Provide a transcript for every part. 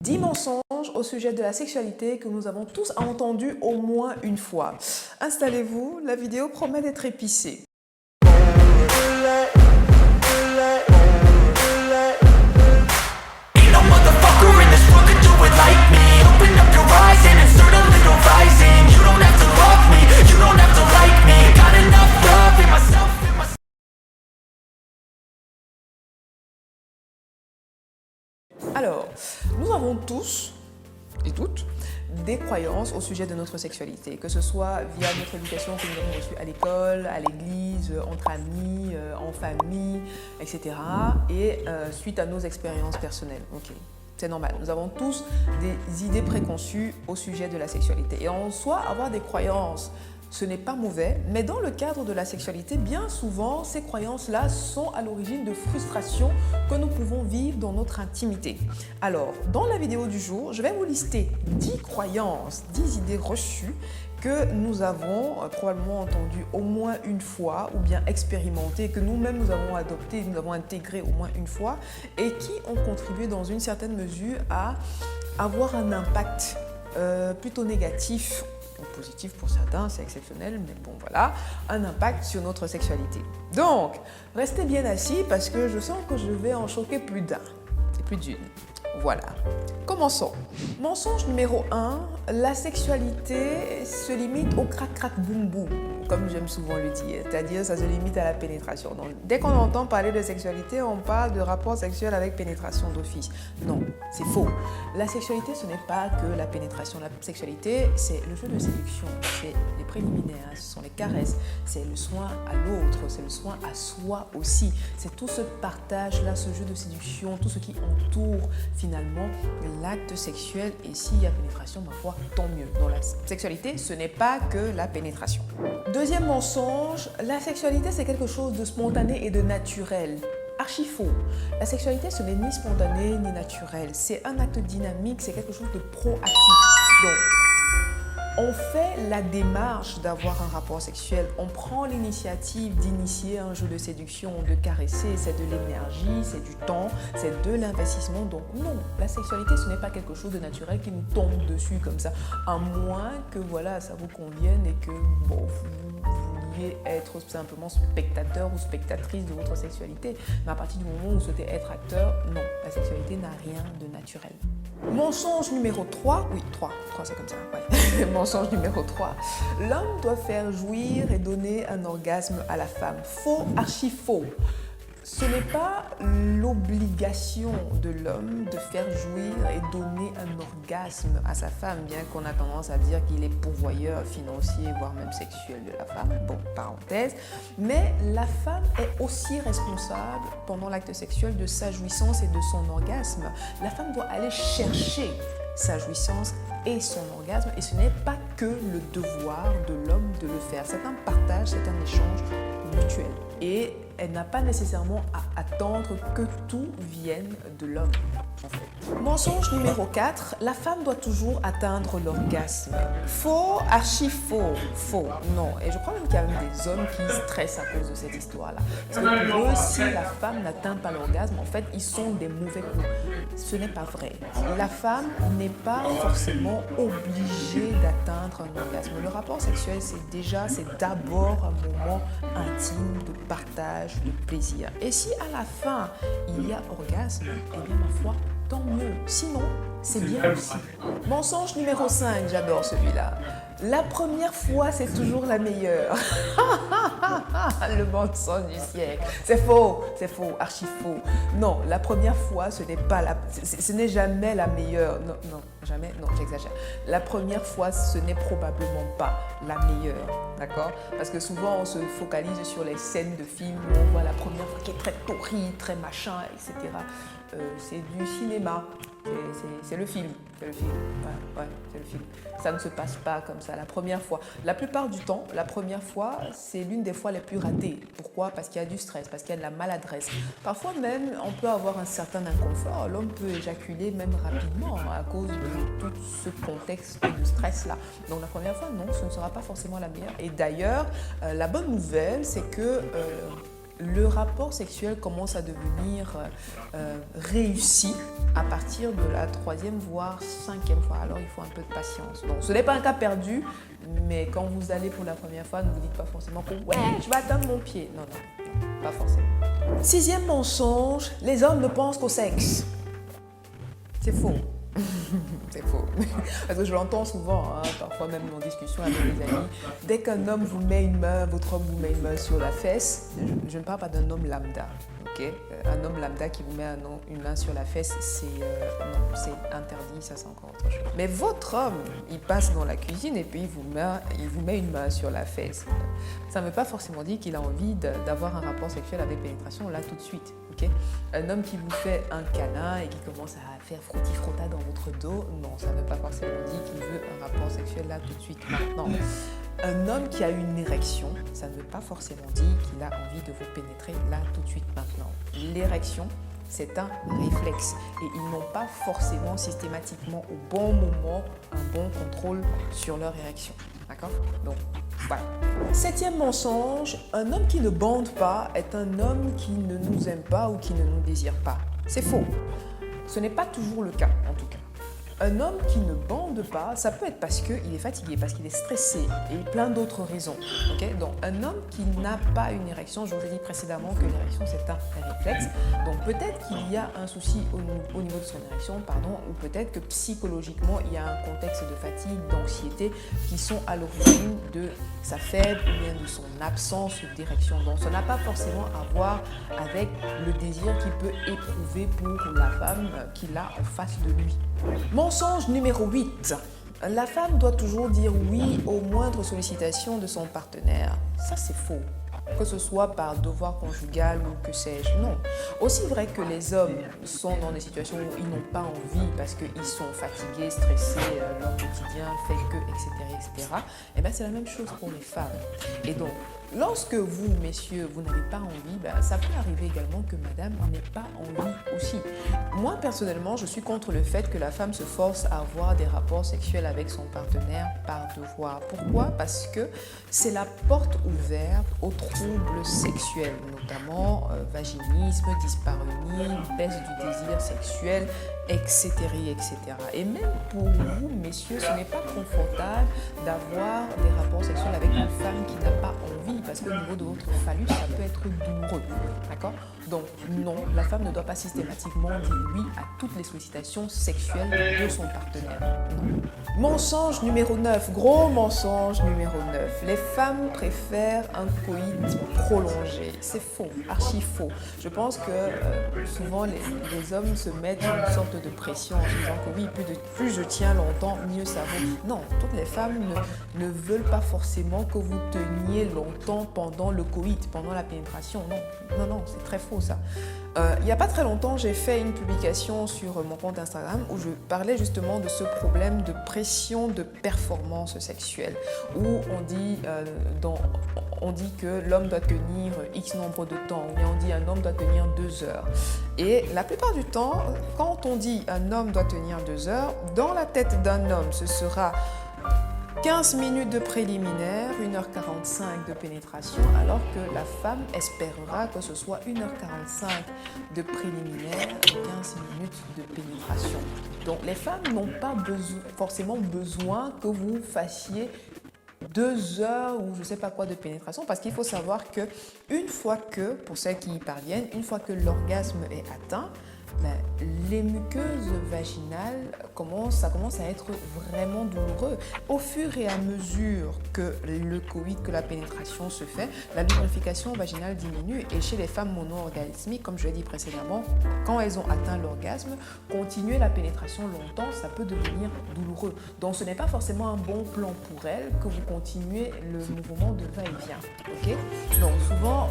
10 mensonges au sujet de la sexualité que nous avons tous entendus au moins une fois. Installez-vous, la vidéo promet d'être épicée. Alors, nous avons tous et toutes des croyances au sujet de notre sexualité, que ce soit via notre éducation que nous avons reçue à l'école, à l'église, entre amis, en famille, etc. Et suite à nos expériences personnelles. Ok, c'est normal. Nous avons tous des idées préconçues au sujet de la sexualité. Et en soi, avoir des croyances, ce n'est pas mauvais, mais dans le cadre de la sexualité, bien souvent, ces croyances-là sont à l'origine de frustrations que nous pouvons vivre dans notre intimité. Alors, dans la vidéo du jour, je vais vous lister 10 croyances, 10 idées reçues que nous avons probablement entendues au moins une fois ou bien expérimentées, que nous-mêmes nous avons adoptées, nous avons intégrées au moins une fois et qui ont contribué dans une certaine mesure à avoir un impact plutôt négatif ou positif pour certains, c'est exceptionnel, mais bon voilà, un impact sur notre sexualité. Donc, restez bien assis parce que je sens que je vais en choquer plus d'un et plus d'une. Voilà. Commençons. Mensonge numéro 1, la sexualité se limite au crac-crac boum-boum, comme j'aime souvent le dire, c'est-à-dire ça se limite à la pénétration. Donc, dès qu'on entend parler de sexualité, on parle de rapport sexuel avec pénétration d'office. Non, c'est faux. La sexualité, ce n'est pas que la pénétration. La sexualité, c'est le jeu de séduction, c'est les préliminaires, ce sont les caresses, c'est le soin à l'autre, c'est le soin à soi aussi. C'est tout ce partage-là, ce jeu de séduction, tout ce qui entoure finalement l'acte sexuel, et s'il y a pénétration, ma foi, tant mieux. Dans la sexualité, ce n'est pas que la pénétration. Deuxième mensonge, la sexualité c'est quelque chose de spontané et de naturel. Archi faux. La sexualité ce n'est ni spontané ni naturel, c'est un acte dynamique, c'est quelque chose de proactif. Donc, on fait la démarche d'avoir un rapport sexuel, on prend l'initiative d'initier un jeu de séduction, de caresser, c'est de l'énergie, c'est du temps, c'est de l'investissement. Donc non, la sexualité ce n'est pas quelque chose de naturel qui nous tombe dessus comme ça, à moins que voilà, ça vous convienne et que bon, vous vouliez être simplement spectateur ou spectatrice de votre sexualité. Mais à partir du moment où vous souhaitez être acteur, non, la sexualité n'a rien de naturel. Mensonge numéro 3, oui 3 c'est comme ça, ouais. Mensonge numéro 3, l'homme doit faire jouir et donner un orgasme à la femme. Faux, archi faux. Ce n'est pas l'obligation de l'homme de faire jouir et donner un orgasme à sa femme, bien qu'on a tendance à dire qu'il est pourvoyeur financier, voire même sexuel de la femme, bon, parenthèse. Mais la femme est aussi responsable pendant l'acte sexuel de sa jouissance et de son orgasme. La femme doit aller chercher sa jouissance et son orgasme, et ce n'est pas que le devoir de l'homme de le faire. C'est un partage, c'est un échange mutuel. Et elle n'a pas nécessairement à attendre que tout vienne de l'homme, en fait. Mensonge numéro 4, la femme doit toujours atteindre l'orgasme. Faux, archi faux, faux, non. Et je crois même qu'il y a même des hommes qui stressent à cause de cette histoire-là. Parce que pour eux, si la femme n'atteint pas l'orgasme, en fait, ils sont des mauvais coups. Ce n'est pas vrai. La femme n'est pas forcément obligée d'atteindre un orgasme. Le rapport sexuel, c'est d'abord un moment intime de partage, de plaisir. Et si à la fin, il y a orgasme, eh bien ma foi, tant mieux. Sinon, c'est bien aussi. Mensonge numéro 5, j'adore celui-là. La première fois, c'est toujours la meilleure. Le mensonge du siècle. C'est faux, archi faux. Non, la première fois, ce n'est jamais la meilleure. Non, jamais, non, j'exagère. La première fois, ce n'est probablement pas la meilleure, d'accord? Parce que souvent, on se focalise sur les scènes de films où on voit la première fois qui est très torride, très machin, etc. C'est du cinéma. C'est le film. Ouais, c'est le film. Ça ne se passe pas comme ça la première fois. La plupart du temps, la première fois, c'est l'une des fois les plus ratées. Pourquoi? Parce qu'il y a du stress, parce qu'il y a de la maladresse. Parfois même, on peut avoir un certain inconfort. L'homme peut éjaculer même rapidement à cause de tout ce contexte de stress-là. Donc la première fois, non, ce ne sera pas forcément la meilleure. Et d'ailleurs, la bonne nouvelle, c'est que le rapport sexuel commence à devenir réussi à partir de la 3e voire 5e fois. Alors il faut un peu de patience. Donc ce n'est pas un cas perdu, mais quand vous allez pour la première fois, ne vous dites pas forcément que ouais, je vais atteindre mon pied. Non, pas forcément. 6e mensonge, les hommes ne pensent qu'au sexe. C'est faux. C'est faux. Parce que je l'entends souvent, hein, parfois même en discussion avec des amis. Dès qu'un homme vous met une main, votre homme vous met une main sur la fesse, je ne parle pas d'un homme lambda. Okay? Un homme lambda qui vous met une main sur la fesse, c'est interdit, ça c'est encore autre chose. Mais votre homme, il passe dans la cuisine et puis il vous met une main sur la fesse. Ça ne veut pas forcément dire qu'il a envie d'avoir un rapport sexuel avec pénétration là tout de suite. Okay? Un homme qui vous fait un câlin et qui commence à faire frotti-frotta dans votre dos, non, ça ne veut pas forcément dire qu'il veut un rapport sexuel là tout de suite, maintenant. Un homme qui a une érection, ça ne veut pas forcément dire qu'il a envie de vous pénétrer là tout de suite, maintenant. L'érection, c'est un réflexe et ils n'ont pas forcément systématiquement au bon moment un bon contrôle sur leur érection. D'accord? Donc, voilà. 7e mensonge, un homme qui ne bande pas est un homme qui ne nous aime pas ou qui ne nous désire pas. C'est faux. Ce n'est pas toujours le cas, en tout cas. Un homme qui ne bande pas, ça peut être parce qu'il est fatigué, parce qu'il est stressé et plein d'autres raisons. Okay? Donc, un homme qui n'a pas une érection, je vous ai dit précédemment que l'érection c'est un réflexe. Donc, peut-être qu'il y a un souci au niveau de son érection, ou peut-être que psychologiquement il y a un contexte de fatigue, d'anxiété qui sont à l'origine de sa faible ou bien de son absence d'érection. Donc, ça n'a pas forcément à voir avec le désir qu'il peut éprouver pour la femme qu'il a en face de lui. Mensonge numéro 8. La femme doit toujours dire oui aux moindres sollicitations de son partenaire. Ça, c'est faux. Que ce soit par devoir conjugal ou que sais-je, non. Aussi vrai que les hommes sont dans des situations où ils n'ont pas envie parce qu'ils sont fatigués, stressés, leur quotidien fait que, etc., et bien c'est la même chose pour les femmes. Et donc, lorsque vous, messieurs, vous n'avez pas envie, ça peut arriver également que madame n'ait pas envie aussi. Moi, personnellement, je suis contre le fait que la femme se force à avoir des rapports sexuels avec son partenaire par devoir. Pourquoi? Parce que c'est la porte ouverte aux troubles sexuels, notamment vaginisme, dyspareunie, baisse du désir sexuel, etc., etc. Et même pour vous, messieurs, ce n'est pas confortable d'avoir des rapports sexuels avec une femme qui n'a pas envie, parce qu'au niveau de votre phallus, ça peut être douloureux. D'accord? Donc, non, la femme ne doit pas systématiquement dire oui à toutes les sollicitations sexuelles de son partenaire. Non. Mensonge numéro 9, gros mensonge numéro 9. Les femmes préfèrent un coït prolongé. C'est faux, archi faux. Je pense que souvent les hommes se mettent une sorte de pression en disant que oui, plus je tiens longtemps, mieux ça vaut. Non, toutes les femmes ne veulent pas forcément que vous teniez longtemps pendant le coït, pendant la pénétration. Non, c'est très faux ça. Il n'y a pas très longtemps, j'ai fait une publication sur mon compte Instagram où je parlais justement de ce problème de pression de performance sexuelle, où on dit que l'homme doit tenir X nombre de temps, ou bien on dit un homme doit tenir 2 heures. Et la plupart du temps, quand on dit un homme doit tenir 2 heures, dans la tête d'un homme, ce sera 15 minutes de préliminaire, 1h45 de pénétration, alors que la femme espérera que ce soit 1h45 de préliminaire et 15 minutes de pénétration. Donc les femmes n'ont pas forcément besoin que vous fassiez 2 heures ou je ne sais pas quoi de pénétration, parce qu'il faut savoir que une fois que, pour celles qui y parviennent, une fois que l'orgasme est atteint, les muqueuses vaginales commencent à être vraiment douloureux. Au fur et à mesure que le coït, que la pénétration se fait, la lubrification vaginale diminue et chez les femmes mono-orgasmiques, comme je l'ai dit précédemment, quand elles ont atteint l'orgasme, continuer la pénétration longtemps, ça peut devenir douloureux. Donc ce n'est pas forcément un bon plan pour elles que vous continuez le mouvement de va-et-vient. Okay? Donc souvent,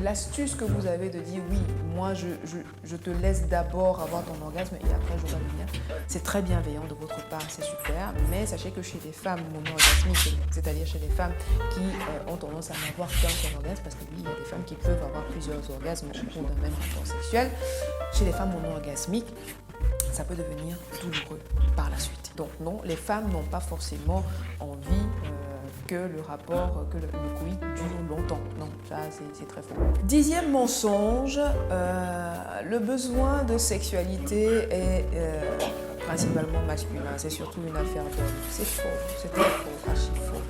l'astuce que vous avez de dire oui, moi je te laisse d'abord avoir ton orgasme et après je vais venir. C'est très bienveillant de votre part, c'est super, mais sachez que chez les femmes mono-orgasmiques, c'est-à-dire chez les femmes qui ont tendance à n'avoir qu'un seul orgasme, parce que oui, il y a des femmes qui peuvent avoir plusieurs orgasmes au cours d'un même rapport sexuel, chez les femmes mono-orgasmiques, ça peut devenir douloureux par la suite. Donc non, les femmes n'ont pas forcément envie que le rapport, que le coït dure longtemps. Non, ça c'est très faux. 10e mensonge, le besoin de sexualité est principalement masculin, c'est surtout une affaire d'homme. C'est faux, c'est très faux, archi faux.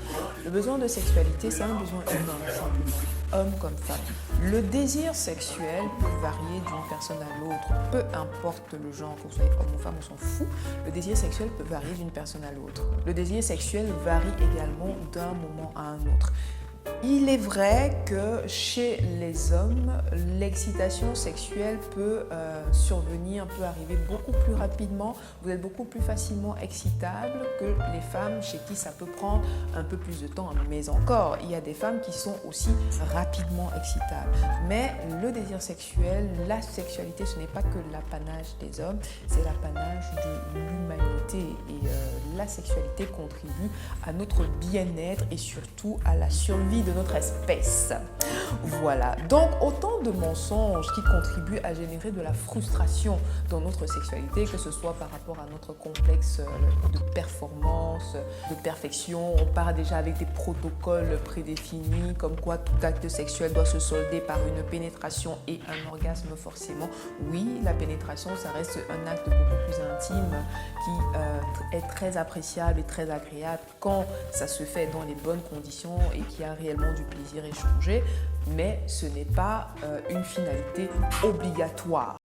Le besoin de sexualité, c'est un besoin humain, simplement, homme comme femme. Le désir sexuel peut varier d'une personne à l'autre, peu importe le genre, que vous soyez homme ou femme, on s'en fout. Le désir sexuel peut varier d'une personne à l'autre. Le désir sexuel varie également d'un moment à un autre. Il est vrai que chez les hommes, l'excitation sexuelle peut survenir, peut arriver beaucoup plus rapidement. Vous êtes beaucoup plus facilement excitable que les femmes chez qui ça peut prendre un peu plus de temps. Mais encore, il y a des femmes qui sont aussi rapidement excitables. Mais le désir sexuel, la sexualité, ce n'est pas que l'apanage des hommes, c'est l'apanage de l'humanité. Et la sexualité contribue à notre bien-être et surtout à la survie de notre espèce. Voilà, donc autant de mensonges qui contribuent à générer de la frustration dans notre sexualité, que ce soit par rapport à notre complexe de performance, de perfection. On part déjà avec des protocoles prédéfinis, comme quoi tout acte sexuel doit se solder par une pénétration et un orgasme forcément. Oui, la pénétration, ça reste un acte beaucoup plus intime qui est très appréciable et très agréable quand ça se fait dans les bonnes conditions et qu'il y a réellement du plaisir échangé, mais ce n'est pas une finalité obligatoire.